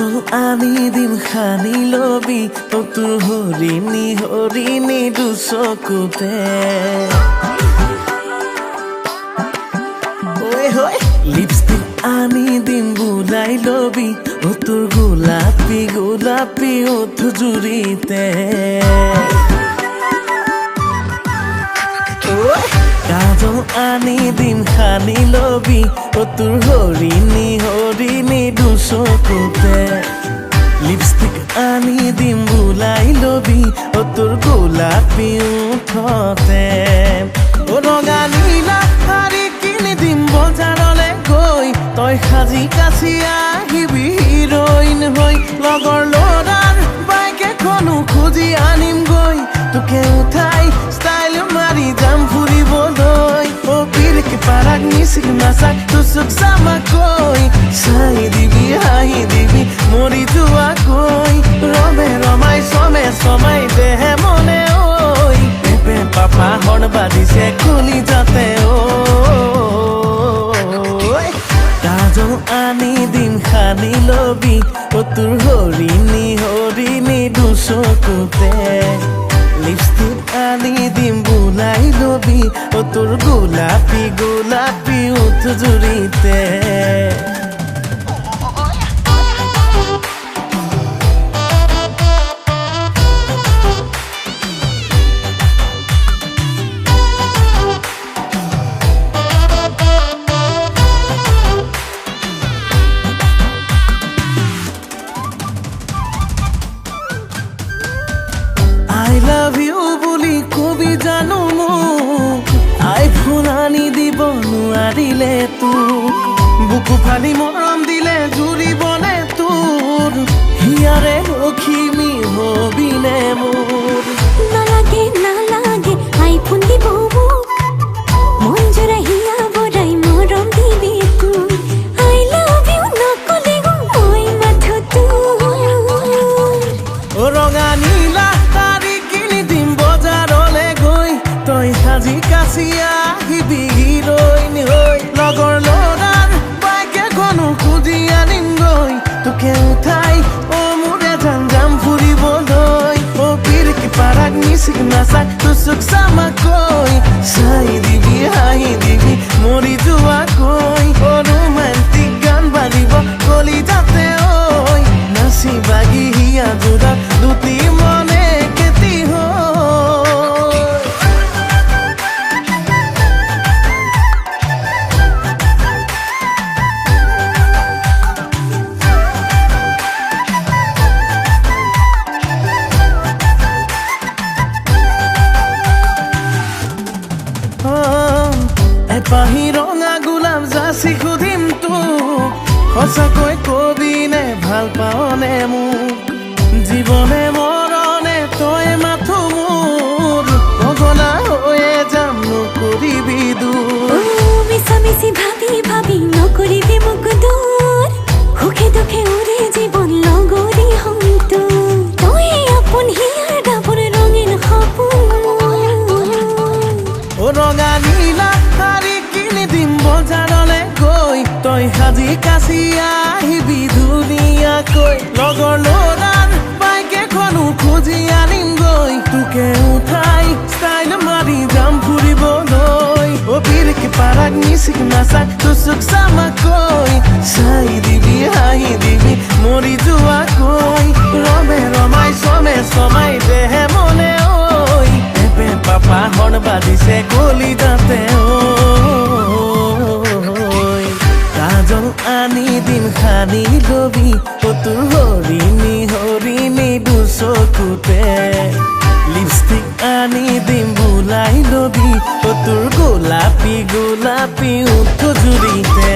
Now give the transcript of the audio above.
কাজল আনি দিম খানি লবি ও তোৰ হৰিণী হৰিণী দুচকুতে লিপষ্টিক আনি দিম বুলাই লবি ও তোৰ গোলাপী গোলাপী ওঠ জুৰিতে কাজল আনি দিম খানি লবি ও তোৰ হৰিণী হৰিণী দুচকুতে লিপষ্টিক আনি দিম বুলাই লবি ও তোৰ গোলাপী ওঠতে ও ৰঙা নীলা শাৰী কিনি দিম বজাৰলে গৈ তই সাজি কাছি আহিবি হিৰইন হৈ লগৰ ল'ৰাৰ বাইক এখনো খুজি আনিম গৈ তোকে উঠাই ষ্টাইল মাৰি যাম ফুৰিবলৈ ও পিৰকি পাৰাক মিচিক নাচাক তুচুক চামাকৈ চাই দিবি হাঁহি দিবি মৰি যোৱাকৈ ৰমে ৰমাই চমে চমাই দেহে মনে ঐ পেপে পাপা হৰ্ণ বাজিছে খুলি যাতে কাজল আনি দিম খানি লবি ও তোৰ হৰিণী হৰিণী দুচকুতে লিপষ্টিক আনি দিম বুলাই লবি ও তোৰ গোলাপী গোলাপী ওঠ জুৰিতে I love you বুলি কবি জানো মোক আইফোন আনি দিব নোৱাৰিলে তোক বুকু ফালি মৰম দিলে জুৰিবনে তোৰ হিয়াৰে লখিমী হবিনে মোৰ নালাগে নালাগে আইফোন দিব মোক মন জোৰা হিয়া বৰাই মৰম দিবি তোৰ I love you নকলে মই মাথো তোৰ ও ৰঙা নীলা শাৰী কিনি দিম বজাৰলে গৈ তই সাজি কাছি আহিবি হিৰইন হৈ লগৰ ল'ৰাৰ বাইক এখনো খুজি আনিম গৈ তোকে উঠাই ও মোৰে যাম ফুৰিবলৈ ও পিৰকি পাৰাক মিচিক নাচাক তুচুক চামাকৈ চাই দিবি হাঁহি দিবি মৰি যোৱাকৈ ও ৰোমান্টিক গান বাজিব কলি যাতে ঐ নাচি বাগি হিয়া জোৰা দুটি মনে কেতি এপাহি ৰঙা গোলাপ যাচি সুধিম তোক সঁচাকৈ কবিনে ভাল পাৱনে মোক জীৱনে মৰণে তই মাথো মোৰ পগলা হৈয়ে যাম নকৰিবি দূৰ মিছামিছি ভাবি ভাবি নকৰিবি মোক দূৰ সুখে দুখে উৰে জীৱন লগৰী হয়তো তই আপোন হিয়াৰ ডাবৰ ৰঙীন সপোন ও ৰঙা নীলা শাৰী কিনি দিম বজাৰলে গৈ তই সাজি কাছি আহিবি ধুনীয়াকৈ লগৰ ল'ৰাৰ বাইক এখনো খুজি আনিম গৈ তোকে উঠাই ষ্টাইল মাৰি যাম ফুৰিবলৈ ও পিৰকি পাৰাক মিচিক নাচাক তুচুক চামাকৈ চাই দিবি হাঁহি দিবি মৰি যোৱাকৈ ৰমে ৰমাই চমে চমাই দেহে মনে ঐ পেপে পাপা হৰ্ণ বাজিছে কলি যাতে কাজল আনি দিম খানি লবি ও তোৰ হৰিণী হৰিণী দুচকুতে লিপষ্টিক আনি দিম বুলাই লবি ও তোৰ গোলাপী গোলাপী ওঠ জুৰিতে